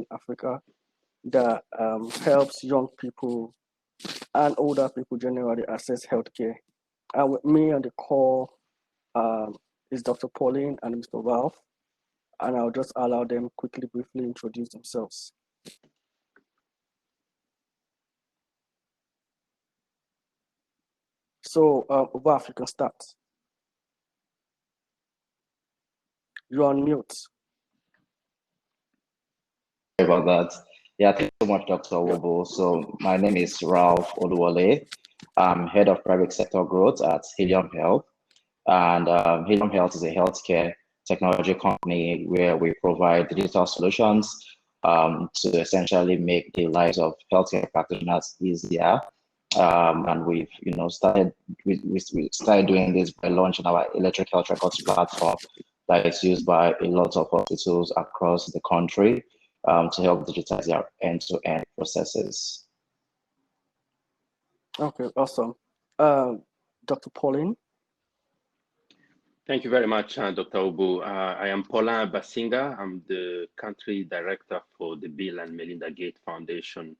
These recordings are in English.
in Africa that helps young people and older people generally access healthcare. And with me on the call is Dr. Pauline and Mr. Ralph, and I'll just allow them quickly, briefly introduce themselves. So, Ralph, you can start. You're on mute. Sorry about that. Yeah, thank you so much, Dr. Wobo. So my name is Ralph Oluwole. I'm head of private sector growth at Helium Health. And Helium Health is a healthcare technology company where we provide digital solutions to essentially make the lives of healthcare practitioners easier. And we've, started doing this by launching our electric health records platform that is used by a lot of hospitals across the country to help digitize their end-to-end processes. Okay, awesome. Dr. Pauline. Thank you very much, Dr. Obu. I am Paulin Basinga. I'm the country director for the Bill and Melinda Gates Foundation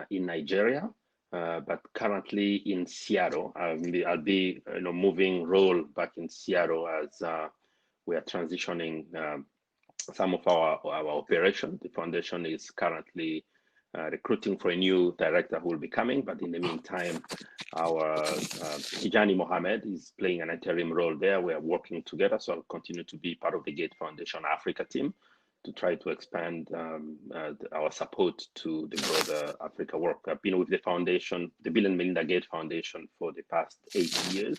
in Nigeria, but currently in Seattle. I'll be moving role back in Seattle as we are transitioning some of our operation. The foundation is currently recruiting for a new director who will be coming, but in the meantime, our Tijani Mohammed is playing an interim role there. We are working together, so I'll continue to be part of the Gate Foundation Africa team to try to expand our support to the broader Africa work. I've been with the foundation, the Bill and Melinda Gates Foundation, for the past 8 years.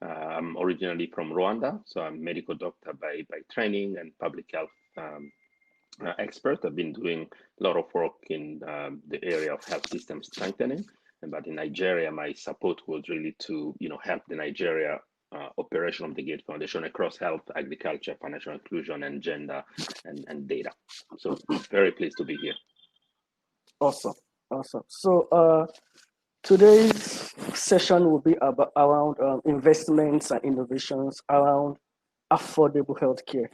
I'm originally from Rwanda, so I'm a medical doctor by training and public health expert. I've been doing a lot of work in the area of health system strengthening, but in Nigeria, my support was really to help the Nigeria operation of the Gate Foundation across health, agriculture, financial inclusion, and gender and data. So very pleased to be here. Awesome. So today's session will be around investments and innovations around affordable healthcare.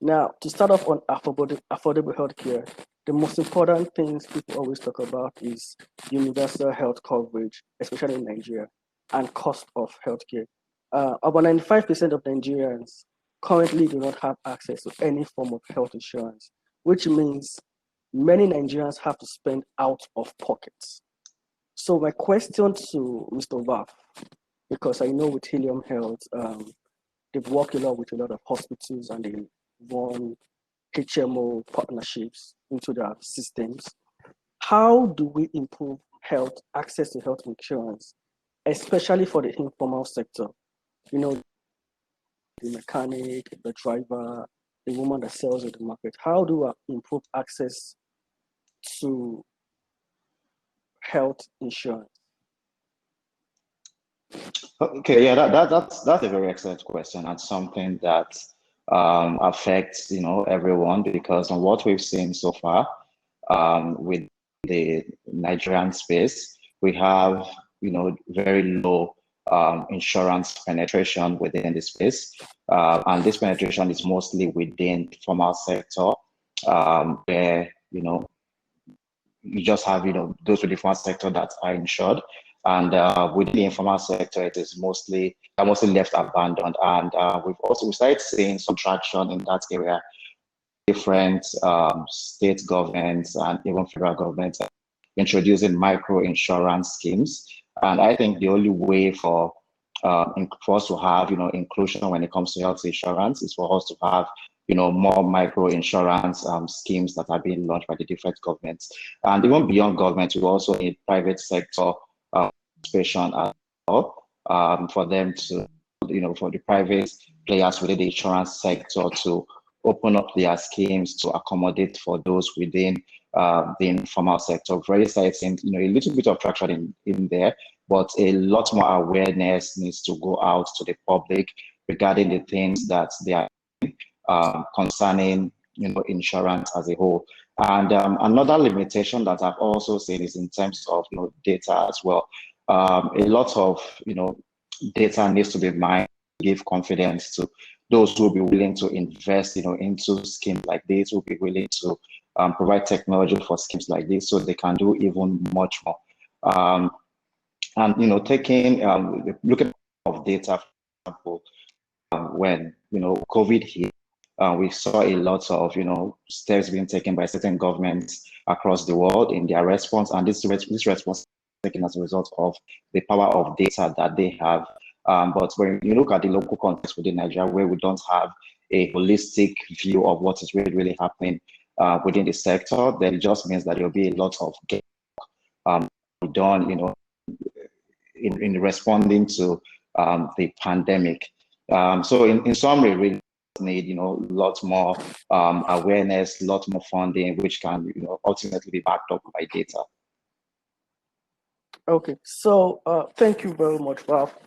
Now, to start off on affordable healthcare, the most important things people always talk about is universal health coverage, especially in Nigeria, and cost of healthcare. About 95% of Nigerians currently do not have access to any form of health insurance, which means many Nigerians have to spend out of pockets. So my question to Mr. Vaf, because I know with Helium Health, they've worked a lot with a lot of hospitals and they run HMO partnerships into their systems. How do we improve access to health insurance, especially for the informal sector? The mechanic, the driver, the woman that sells at the market. How do we improve access to health insurance? Okay, yeah, that's a very excellent question, and something that affects everyone, because on what we've seen so far with the Nigerian space, we have very low insurance penetration within the space, and this penetration is mostly within the formal sector, where you just have those with the formal sector that are insured, and within the informal sector, it is mostly left abandoned. And we started seeing some traction in that area. Different state governments and even federal governments introducing micro insurance schemes. And I think the only way for us to have inclusion when it comes to health insurance is for us to have more micro insurance schemes that are being launched by the different governments. And even beyond government, we also need private sector participation as well, for them to, for the private players within the insurance sector to open up their schemes to accommodate for those within the informal sector. Very exciting, a little bit of traction in there, but a lot more awareness needs to go out to the public regarding the things that they are concerning insurance as a whole. And another limitation that I've also seen is in terms of data as well. A lot of data needs to be mined to give confidence to those who will be willing to invest, into schemes like this, will be willing to provide technology for schemes like this, so they can do even much more. And taking looking at data, for example, when COVID hit, we saw a lot of steps being taken by certain governments across the world in their response, and this response taken as a result of the power of data that they have. But when you look at the local context within Nigeria, where we don't have a holistic view of what is really happening within the sector, then it just means that there will be a lot of done, in responding to the pandemic. So in summary, we need lots more awareness, lots more funding, which can ultimately be backed up by data. Okay, so thank you very much, Ralph.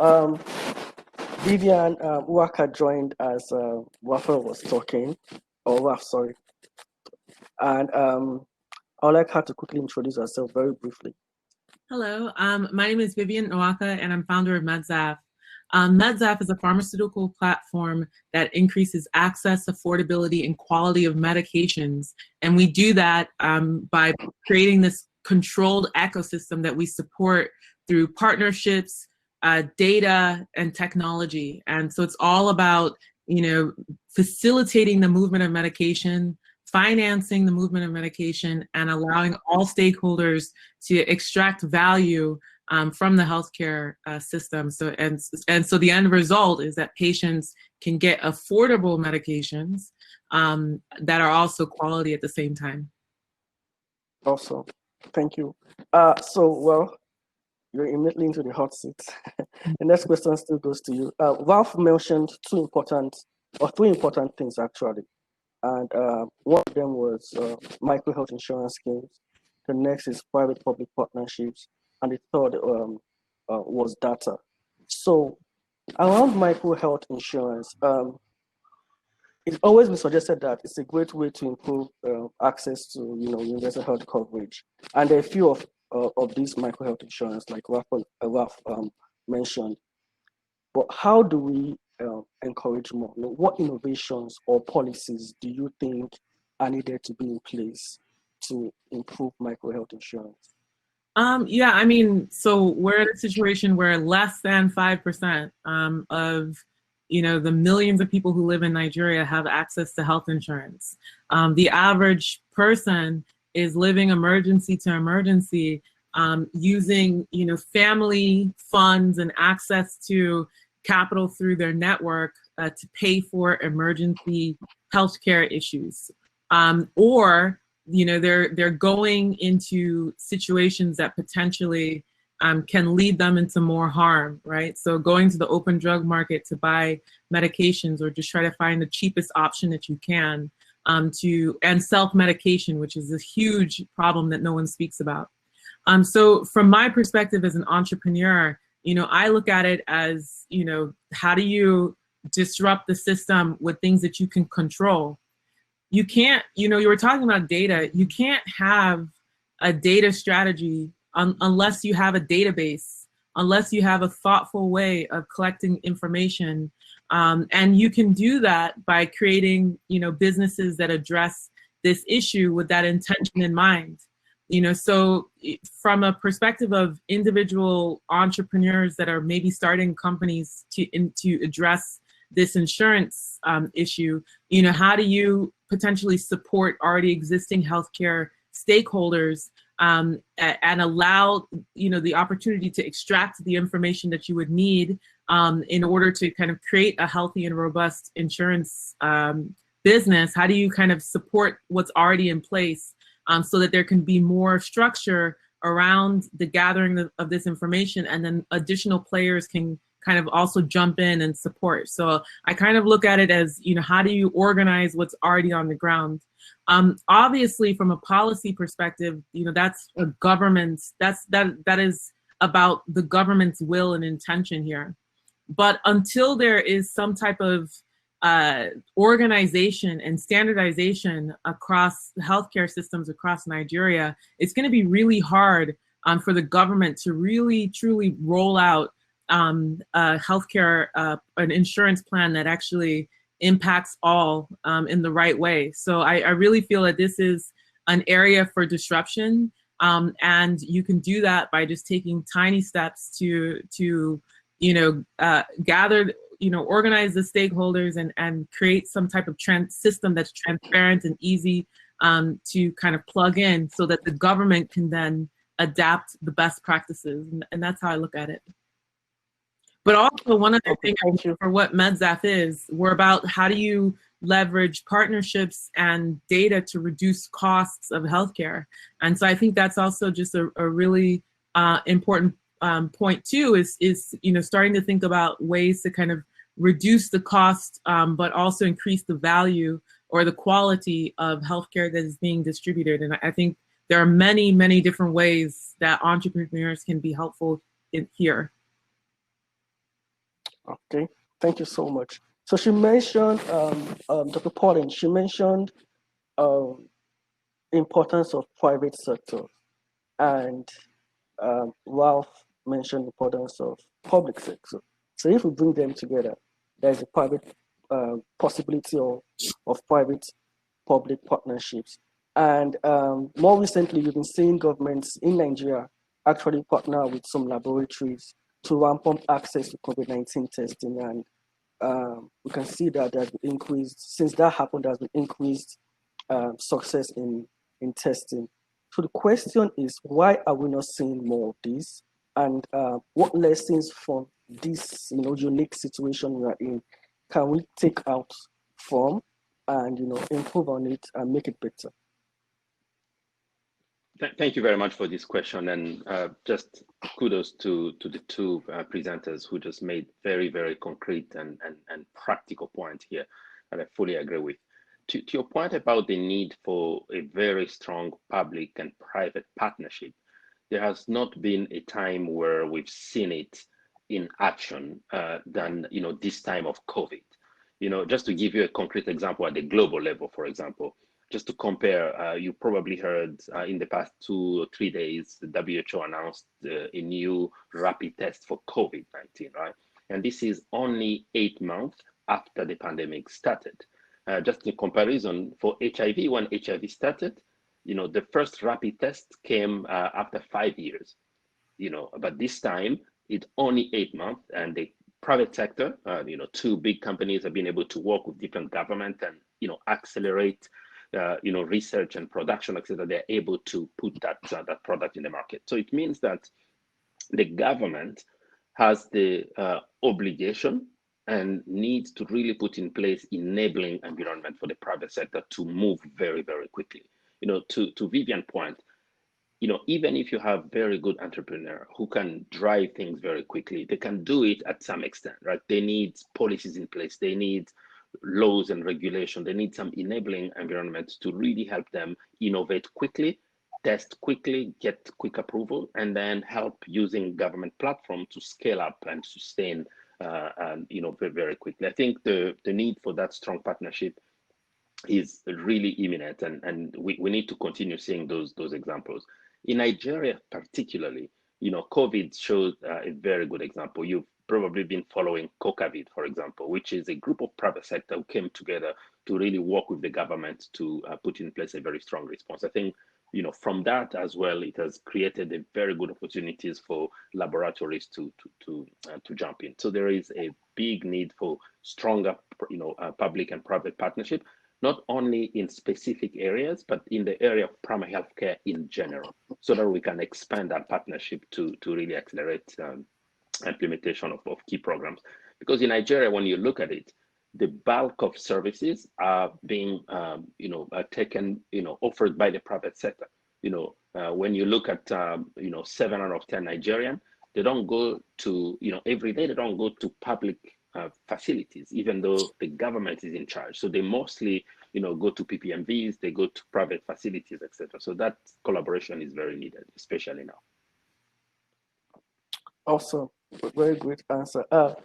Vivian Waka joined as Rafa was talking, or Ralph, sorry. And I'd like her to quickly introduce herself very briefly. Hello, my name is Vivian Nwaka, and I'm founder of MedZaf. MedZaf is a pharmaceutical platform that increases access, affordability, and quality of medications. And we do that by creating this controlled ecosystem that we support through partnerships, data, and technology. And so it's all about, facilitating the movement of medication, financing the movement of medication, and allowing all stakeholders to extract value from the healthcare system. So the end result is that patients can get affordable medications that are also quality at the same time. Awesome, thank you. Well, you're immediately into the hot seat. The next question still goes to you. Ralph mentioned three important things actually. And one of them was micro health insurance schemes. The next is private-public partnerships. And the third was data. So around micro health insurance, it's always been suggested that it's a great way to improve access to universal health coverage. And there are a few of these micro health insurance, like Ralph mentioned. But how do we encourage more? What innovations or policies do you think are needed to be in place to improve micro health insurance? Yeah, I mean, so we're in a situation where less than 5% of the millions of people who live in Nigeria have access to health insurance. The average person is living emergency to emergency, using family funds and access to capital through their network to pay for emergency healthcare issues, or they're going into situations that potentially can lead them into more harm, right? So going to the open drug market to buy medications, or just try to find the cheapest option that you can, and self-medication, which is a huge problem that no one speaks about. So from my perspective as an entrepreneur, I look at it as, how do you disrupt the system with things that you can control? You can't, you were talking about data. You can't have a data strategy unless you have a database, unless you have a thoughtful way of collecting information. And you can do that by creating, businesses that address this issue with that intention in mind. So from a perspective of individual entrepreneurs that are maybe starting companies to address this insurance issue, how do you potentially support already existing healthcare stakeholders and allow the opportunity to extract the information that you would need in order to kind of create a healthy and robust insurance business? How do you kind of support what's already in place so that there can be more structure around the gathering of this information, and then additional players can kind of also jump in and support? So I kind of look at it as, how do you organize what's already on the ground? Obviously, from a policy perspective, that's a government, that is about the government's will and intention here. But until there is some type of organization and standardization across healthcare systems across Nigeria, it's going to be really hard for the government to really truly roll out a healthcare, an insurance plan that actually impacts all in the right way. So I really feel that this is an area for disruption, and you can do that by just taking tiny steps to gather, organize the stakeholders and create some type of system that's transparent and easy to kind of plug in, so that the government can then adapt the best practices, and that's how I look at it. But also, one other thing for what MedZaf is, we're about how do you leverage partnerships and data to reduce costs of healthcare. And so I think that's also just a really important point too, is starting to think about ways to kind of reduce the cost, but also increase the value or the quality of healthcare that is being distributed. And I think there are many, many different ways that entrepreneurs can be helpful here. Okay, thank you so much. So she mentioned, Dr. Paulin, she mentioned importance of private sector, and Ralph mentioned importance of public sector. So if we bring them together, there's a private possibility of private-public partnerships. And more recently, we've been seeing governments in Nigeria actually partner with some laboratories to ramp up access to COVID-19 testing. And we can see that there's been increased, since that happened, there's been increased success in testing. So the question is, why are we not seeing more of this? And what lessons from this unique situation we are in can we take out from and improve on it and make it better? Thank you very much for this question, and just kudos to the two presenters who just made very, very concrete and practical points here, and I fully agree with. To your point about the need for a very strong public and private partnership, there has not been a time where we've seen it in action than this time of COVID. Just to give you a concrete example at the global level, for example. Just to compare, you probably heard in the past 2 or 3 days, the WHO announced a new rapid test for COVID-19, right? And this is only 8 months after the pandemic started. Just in comparison, for HIV, when HIV started, the first rapid test came after 5 years, but this time it's only 8 months, and the private sector, 2 big companies have been able to work with different government and, accelerate research and production, etc. They're able to put that product in the market. So it means that the government has the obligation and needs to really put in place enabling environment for the private sector to move very, very quickly. To Vivian's point, even if you have very good entrepreneur who can drive things very quickly, they can do it at some extent, right? They need policies in place. They need laws and regulation. They need some enabling environments to really help them innovate quickly, test quickly, get quick approval, and then help using government platform to scale up and sustain very, very quickly. I think the need for that strong partnership is really imminent, and we need to continue seeing those examples. In Nigeria particularly, COVID showed a very good example. You've probably been following COCAVID, for example, which is a group of private sector who came together to really work with the government to put in place a very strong response. I think, from that as well, it has created a very good opportunities for laboratories to jump in. So there is a big need for stronger, public and private partnership, not only in specific areas, but in the area of primary healthcare in general, so that we can expand our partnership to really accelerate implementation of key programs. Because in Nigeria, when you look at it, the bulk of services are being taken, offered by the private sector. When you look at 7 out of 10 Nigerian, they don't go to, every day they don't go to public facilities, even though the government is in charge. So they mostly, go to PPMVs, they go to private facilities, etc. So that collaboration is very needed, especially now. Awesome, very great answer.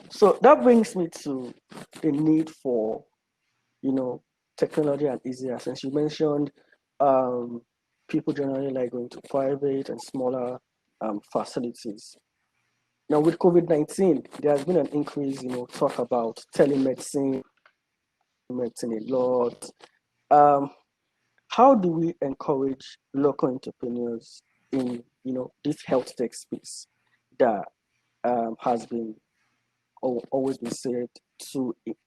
So that brings me to the need for, technology and easy access. You mentioned people generally like going to private and smaller facilities. Now with COVID-19, there has been an increase, talk about telemedicine, telemedicine a lot. How do we encourage local entrepreneurs in this health tech space that has been always been said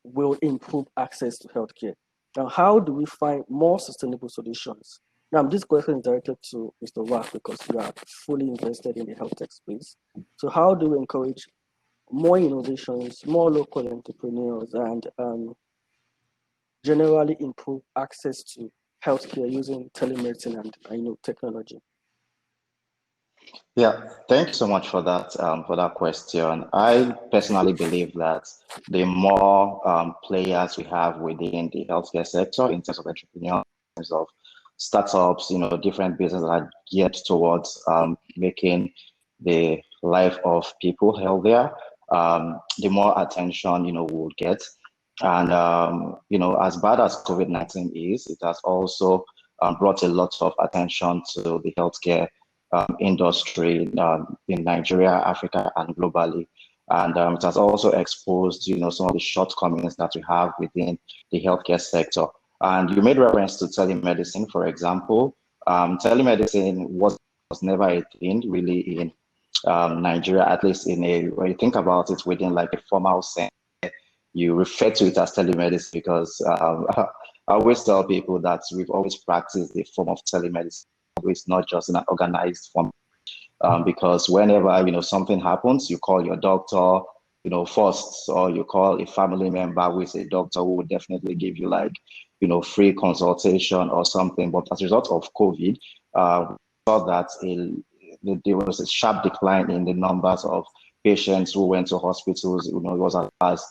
will improve access to healthcare? Now, how do we find more sustainable solutions? Now, this question is directed to Mr. Wach because you are fully invested in the health tech space. So, how do we encourage more innovations, more local entrepreneurs, and generally improve access to healthcare using telemedicine and technology? Yeah, thank you so much for that question. I personally believe that the more players we have within the healthcare sector in terms of entrepreneurs, in terms of startups, different businesses that are geared towards making the life of people healthier, the more attention we'll get. And as bad as COVID-19 is, it has also brought a lot of attention to the healthcare industry in Nigeria, Africa, and globally. And it has also exposed, some of the shortcomings that we have within the healthcare sector. And you made reference to telemedicine, for example. Telemedicine was never a thing really in Nigeria, at least when you think about it within like a formal sense. You refer to it as telemedicine because I always tell people that we've always practiced the form of telemedicine. It's not just in an organized form, because whenever something happens, you call your doctor, first, or you call a family member who is a doctor who will definitely give you like free consultation or something. But as a result of COVID, we saw that there was a sharp decline in the numbers of patients who went to hospitals. It was as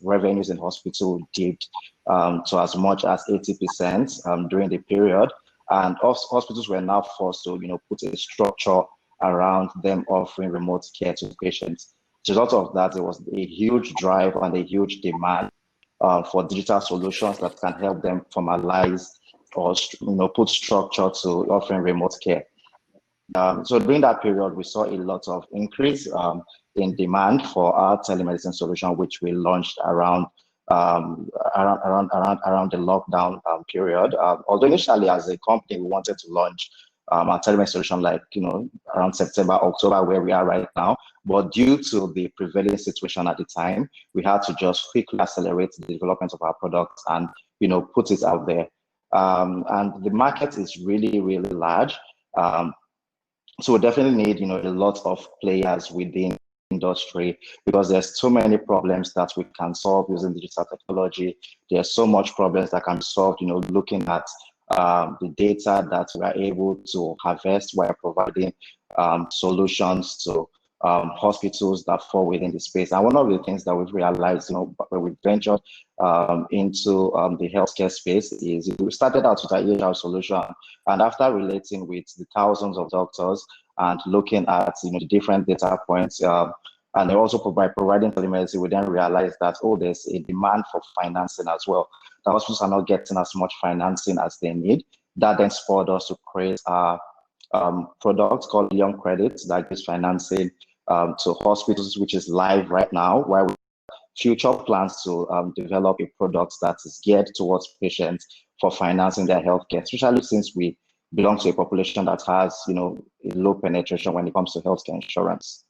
revenues in hospital dipped to as much as 80% during the period. And hospitals were now forced to, put a structure around them offering remote care to patients. As a result of that, there was a huge drive and a huge demand for digital solutions that can help them formalize or, put structure to offering remote care. So during that period, we saw a lot of increase in demand for our telemedicine solution, which we launched around the lockdown period. Although initially, as a company, we wanted to launch our telemedicine solution like around September, October, where we are right now. But due to the prevailing situation at the time, we had to just quickly accelerate the development of our products and put it out there. And the market is really, really large. So we definitely need, a lot of players within the industry because there's so many problems that we can solve using digital technology. There's so much problems that can be solved, looking at the data that we are able to harvest while providing solutions to hospitals that fall within the space. And one of the things that we've realized, when we ventured into the healthcare space is we started out with an EHR solution. And after relating with the thousands of doctors and looking at the different data points, and they also providing telemedicine, we then realized that, there's a demand for financing as well. The hospitals are not getting as much financing as they need. That then spurred us to create a product called Young Credits that gives financing to hospitals, which is live right now, where we future plans to develop a product that is geared towards patients for financing their healthcare, especially since we belong to a population that has, a low penetration when it comes to healthcare insurance.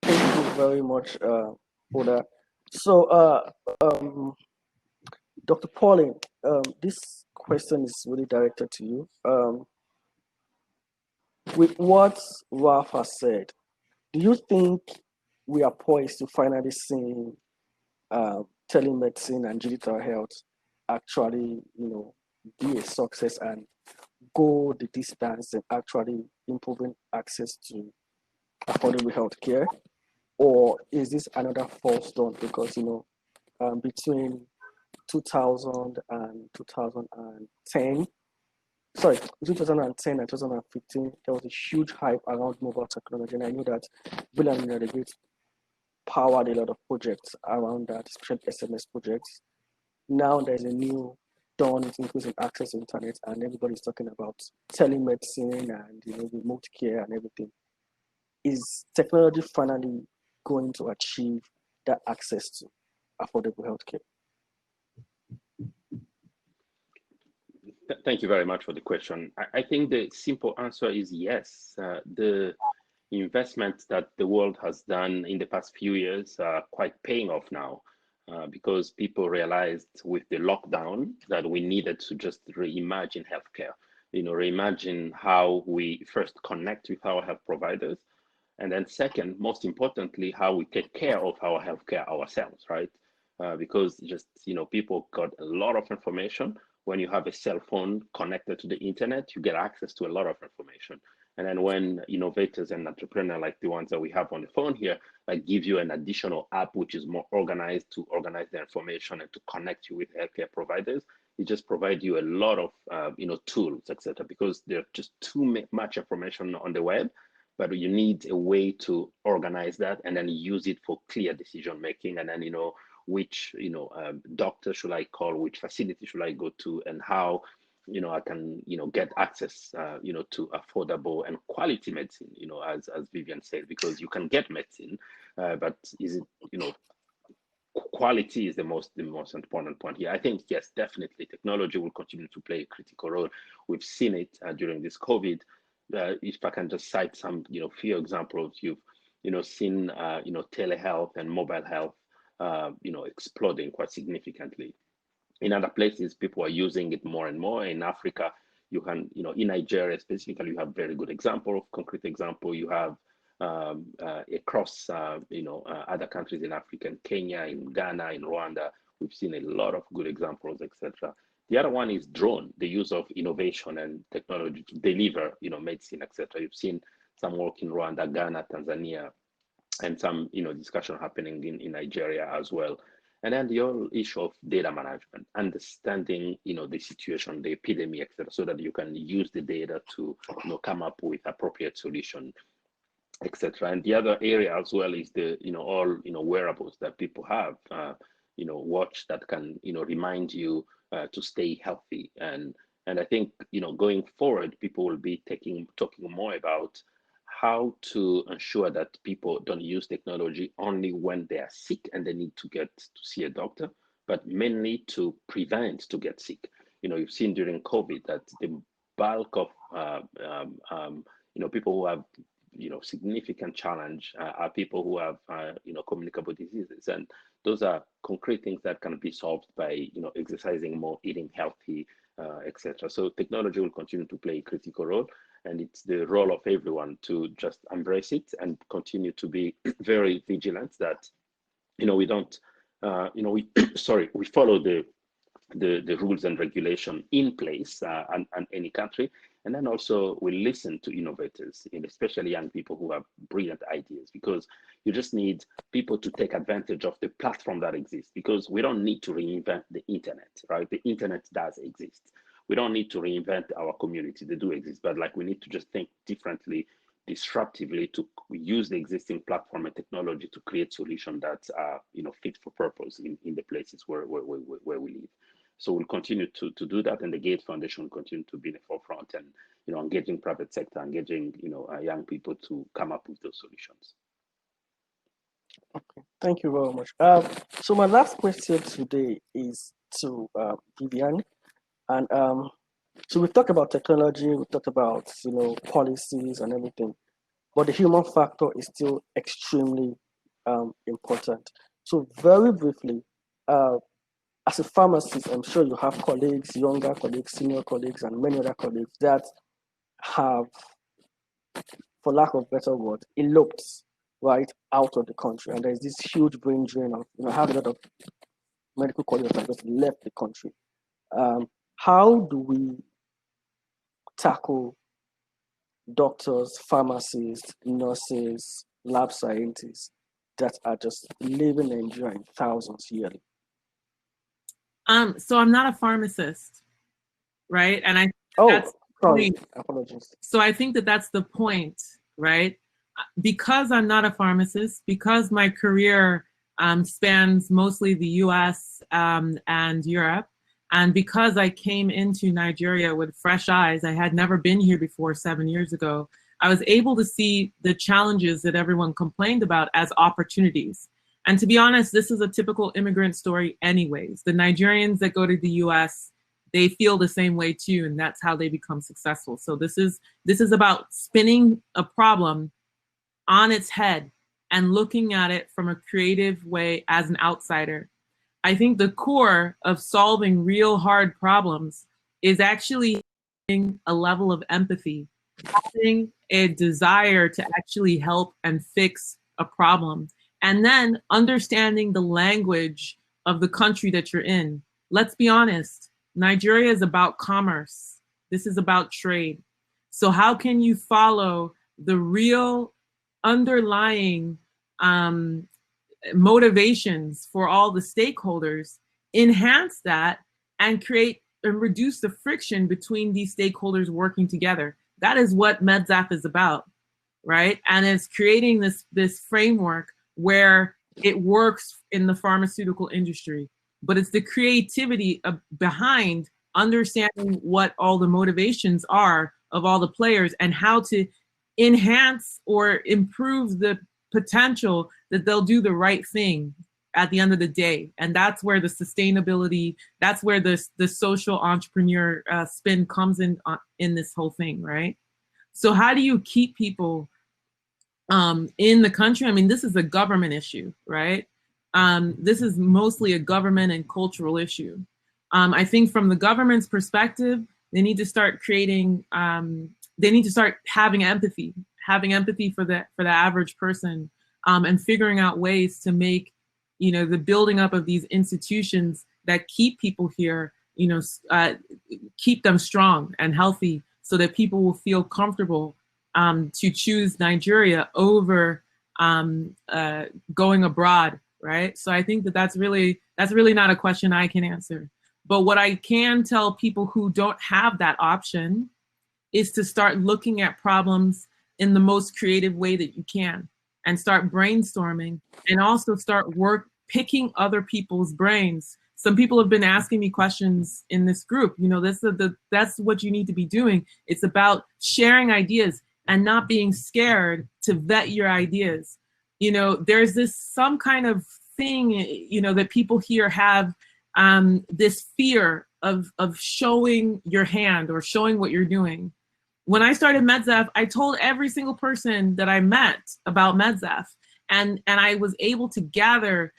Thank you very much for that. So, Dr. Pauline, this question is really directed to you. With what Ralph has said, do you think we are poised to finally see telemedicine and digital health actually, be a success and go the distance and actually improving access to affordable healthcare? Or is this another false dawn? Because, between 2000 and 2010, sorry, between 2010 and 2015, there was a huge hype around mobile technology. And I know that Bill and Melinda Gates powered a lot of projects around that, especially SMS projects. Now there's a new dawn with increasing access to internet, and everybody's talking about telemedicine and remote care and everything. Is technology finally going to achieve that access to affordable healthcare? Thank you very much for the question. I think the simple answer is yes. The investments that the world has done in the past few years are quite paying off now, because people realized with the lockdown that we needed to just reimagine healthcare. Reimagine how we first connect with our health providers, and then second, most importantly, how we take care of our healthcare ourselves, right? Because just, people got a lot of information. When you have a cell phone connected to the internet, you get access to a lot of information. And then when innovators and entrepreneurs like the ones that we have on the phone here, like give you an additional app which is more organized to organize the information and to connect you with healthcare providers, it just provides you a lot of tools, etc. Because there's just too much information on the web, but you need a way to organize that and then use it for clear decision making, and then which doctor should I call, which facility should I go to, and how I can get access to affordable and quality medicine, as Vivian said, because you can get medicine, but is it quality is the most important point here. I think yes, definitely technology will continue to play a critical role. We've seen it during this COVID. If I can just cite some few examples, you've seen telehealth and mobile health exploding quite significantly. In other places, people are using it more and more. In Africa, you can, in Nigeria specifically, you have very good example, concrete example. You have across, other countries in Africa, in Kenya, in Ghana, in Rwanda, we've seen a lot of good examples, etc. The other one is drone, the use of innovation and technology to deliver, medicine, etc. You've seen some work in Rwanda, Ghana, Tanzania, and some discussion happening in Nigeria as well. And then the whole issue of data management, understanding the situation, the epidemic, etc., so that you can use the data to come up with appropriate solution, etc. And the other area as well is the all wearables that people have, watch that can remind you to stay healthy. And I think going forward, people will be talking more about how to ensure that people don't use technology only when they are sick and they need to get to see a doctor, but mainly to prevent to get sick. You've seen during COVID that the bulk of people who have significant challenge are people who have communicable diseases, and those are concrete things that can be solved by exercising more, eating healthy, etc. So technology will continue to play a critical role, and it's the role of everyone to just embrace it and continue to be very vigilant that we don't we follow the rules and regulation in place and any country, and then also we listen to innovators, especially young people who have brilliant ideas, because you just need people to take advantage of the platform that exists, because we don't need to reinvent the internet, right? The internet does exist. We don't need to reinvent our community, they do exist, but we need to just think differently, disruptively, to use the existing platform and technology to create solutions that are fit for purpose in the places where we live. So we'll continue to do that, and the Gates Foundation will continue to be in the forefront, and engaging private sector, engaging young people to come up with those solutions. Okay, thank you very much. So my last question today is to Vivian, and so we've talked about technology, we've talked about policies and everything, but the human factor is still extremely important. So very briefly, as a pharmacist, I'm sure you have colleagues, younger colleagues, senior colleagues, and many other colleagues that have, for lack of better word, eloped right out of the country, and there's this huge brain drain of I have a lot of medical colleagues that just left the country. How do we tackle doctors, pharmacists, nurses, lab scientists that are just leaving Nigeria in thousands yearly? So I'm not a pharmacist, right? And I apologies. So I think that's the point, right? Because I'm not a pharmacist, because my career spans mostly the US and Europe, and because I came into Nigeria with fresh eyes, I had never been here before 7 years ago. I was able to see the challenges that everyone complained about as opportunities. And to be honest, this is a typical immigrant story anyways. The Nigerians that go to the US, they feel the same way too, and that's how they become successful. So this is about spinning a problem on its head and looking at it from a creative way as an outsider. I think the core of solving real hard problems is actually having a level of empathy, having a desire to actually help and fix a problem, and then understanding the language of the country that you're in. Let's be honest, Nigeria is about commerce. This is about trade. So how can you follow the real underlying motivations for all the stakeholders, enhance that, and create and reduce the friction between these stakeholders working together? That is what MedZap is about, right? And it's creating this framework where it works in the pharmaceutical industry, but it's the creativity behind understanding what all the motivations are of all the players and how to enhance or improve the potential that they'll do the right thing at the end of the day. And that's where the sustainability, that's where the social entrepreneur spin comes in this whole thing, right? So how do you keep people in the country? I mean, this is a government issue, right? This is mostly a government and cultural issue. I think from the government's perspective, they need to start creating, they need to start having empathy for the average person, and figuring out ways to make, the building up of these institutions that keep people here, keep them strong and healthy so that people will feel comfortable to choose Nigeria over going abroad, right? So I think that's really not a question I can answer. But what I can tell people who don't have that option is to start looking at problems in the most creative way that you can, and start brainstorming, and also start picking other people's brains. Some people have been asking me questions in this group. That's what you need to be doing. It's about sharing ideas and not being scared to vet your ideas. There's some kind of thing, that people here have, this fear of showing your hand or showing what you're doing. When I started MedZap, I told every single person that I met about MedZap, and I was able to gather,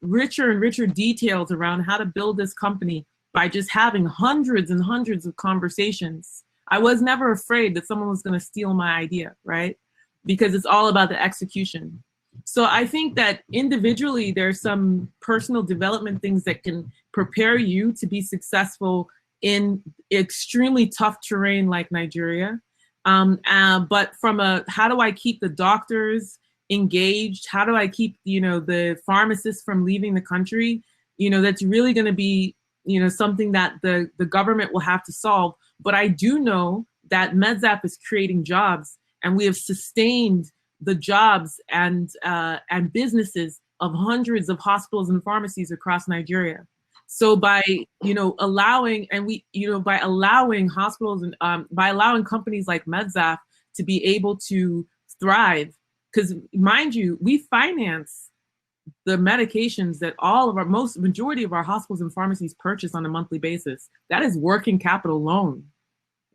richer and richer details around how to build this company by just having hundreds and hundreds of conversations. I was never afraid that someone was going to steal my idea, right? Because it's all about the execution. So I think that individually, there's some personal development things that can prepare you to be successful in extremely tough terrain like Nigeria. But from how do I keep the doctors engaged? How do I keep, the pharmacists from leaving the country? That's really going to be, something that the government will have to solve. But I do know that MedZap is creating jobs, and we have sustained the jobs and businesses of hundreds of hospitals and pharmacies across Nigeria. So by allowing hospitals and by allowing companies like MedZap to be able to thrive, because mind you, we finance the medications that majority of our hospitals and pharmacies purchase on a monthly basis. That is working capital loan,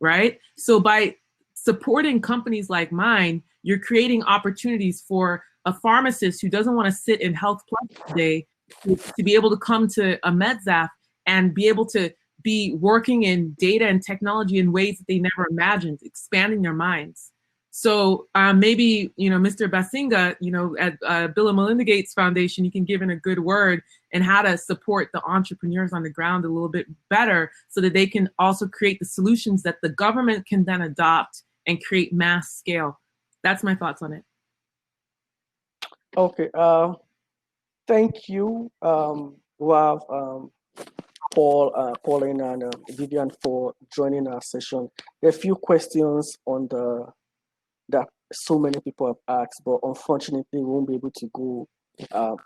right? So by supporting companies like mine, you're creating opportunities for a pharmacist who doesn't want to sit in Health Plus today to be able to come to a MedZap and be able to be working in data and technology in ways that they never imagined, expanding their minds. So maybe, Mr. Basinga, at Bill and Melinda Gates Foundation, you can give in a good word and how to support the entrepreneurs on the ground a little bit better so that they can also create the solutions that the government can then adopt and create mass scale. That's my thoughts on it. Okay. Thank you, Rav, Paul, Pauline, and Vivian for joining our session. There are a few questions on that so many people have asked, but unfortunately, we won't be able to go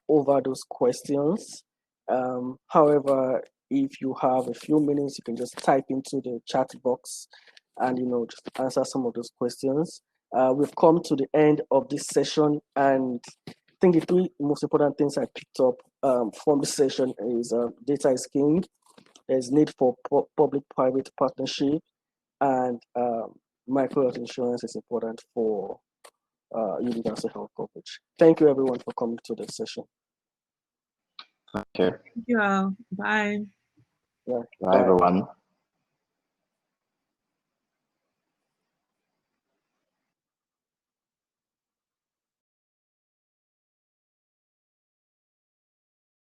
over those questions. However, if you have a few minutes, you can just type into the chat box and just answer some of those questions. We've come to the end of this session, and I think the three most important things I picked up from this session is data is king. There's need for public-private partnership, and micro health insurance is important for universal health coverage. Thank you, everyone, for coming to this session. Okay. Thank you all. Bye. Yeah. Bye, everyone.